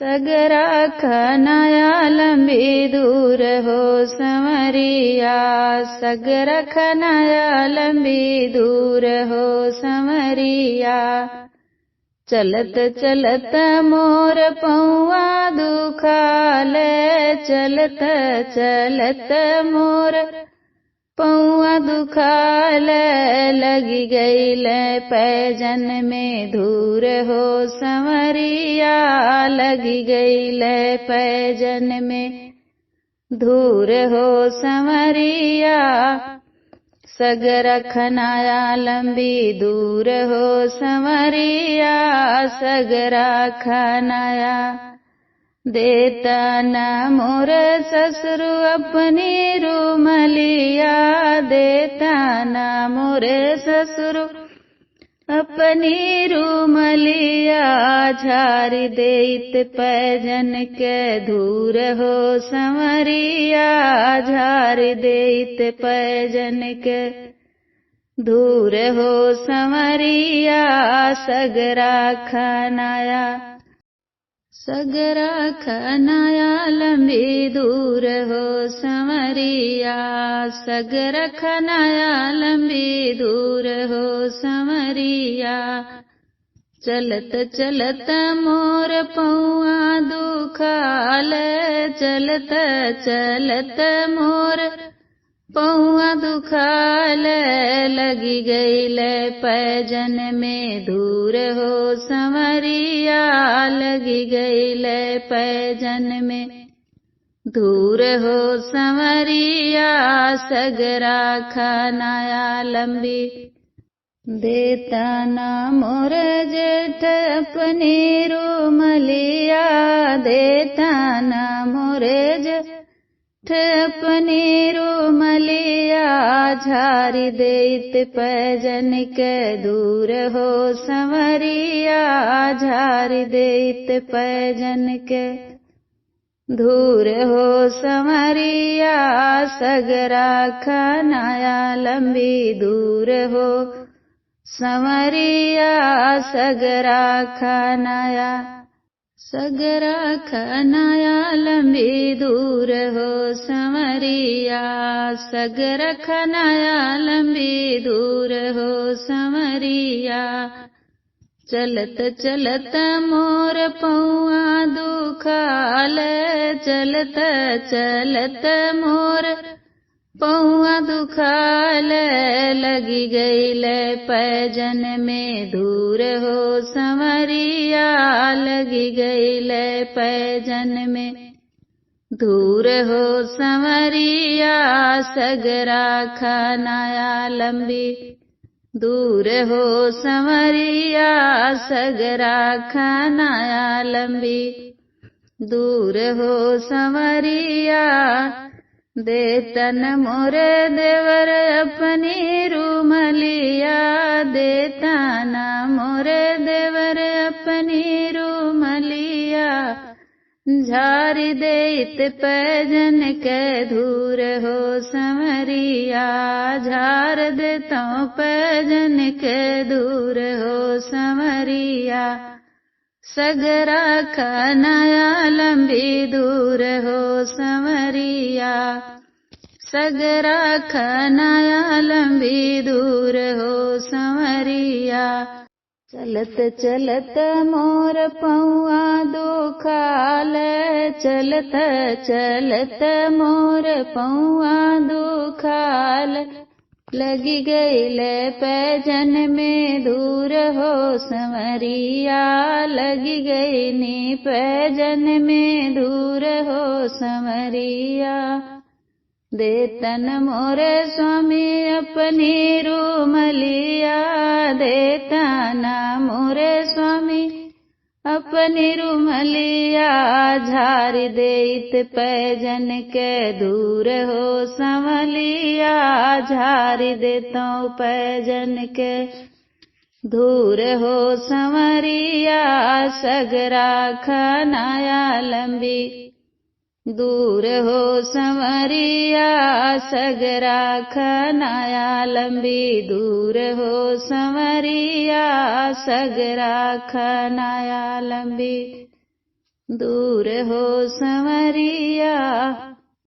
सगरा खनाया लंबी दूर हो संवरिया, सगरा खनाया लंबी दूर हो संवरिया। चलत चलत मोर पौआ दुखाले, चलत चलत मोर पौआ दुखाले। लगी गईले पैजन में धूर हो संवरिया, लगी गईले पैजन में धूर हो संवरिया। सगरा खनाया लंबी दूर हो संवरिया, सगरा खनाया। देता न मोर ससुरु अपनी रूमलिया, देता न मोर ससुरु अपनी रूमलिया। झारी देत पैजन के धूर हो संवरिया, झारी देत पैजन के धूर हो संवरिया। सगरा खनाया, सगरा खनाया लंबी दूर हो संवरिया, सगरा खनाया लंबी दूर हो संवरिया। चलत चलत मोर पौआ दुखाले, चलत चलत मोर पौआ दुखाले। लगी गईले पैजन में धूर हो संवरिया, लगी गईले पैजन में धूर हो संवरिया। सगरा खनाया लंबी देता ना मोर जेठ अपनी रूमलिया, देता ना मोर जेठ अपनी रूमलिया। झारी देत पैजन के दूर हो संवरिया, झारी देत पैजन के धूर हो संवरिया। सगरा खनाया लंबी दूर हो संवरिया, सगरा खनाया। सगरा खनाया लंबी दूर हो संवरिया, सगरा खनाया लंबी दूर हो संवरिया। चलत चलत मोर पौआ दुखाले, चलत चलत मोर पौआ दुखाले। लगी गईले पैजन में धूर हो संवरिया, लगी गईले पैजन में धूर हो संवरिया। सगरा खनाया लंबी दूर हो संवरिया, सगरा खनाया लंबी दूर हो संवरिया। देतन मोर देवर अपनी रूमलिया, देता न मोर देवर अपनी रूमलिया। झारी देत पैजन के धूर हो संवरिया, झार देता पैजन के दूर हो संवरिया। सगरा खनाया लंबी दूर हो संवरिया, सगरा खनाया लंबी दूर हो संवरिया। चलत चलत मोर पौआ दुखाले, चलत चलत मोर पौआ दुखाले। लगी गईले पैजन में धूर हो संवरिया, लगी गई नी पैजन में धूर हो संवरिया। देतन मोरे स्वामी अपनी रूमलिया, देता ना मोरे स्वामी अपनी रूमलिया। झारी देत पैजन के दूर हो संवलिया, झारी देता पैजन के दूर हो संवरिया। सगरा खनाया लंबी दूर हो संवरिया, सगरा खनाया लंबी दूर हो संवरिया। सगरा खनाया लंबी दूर हो संवरिया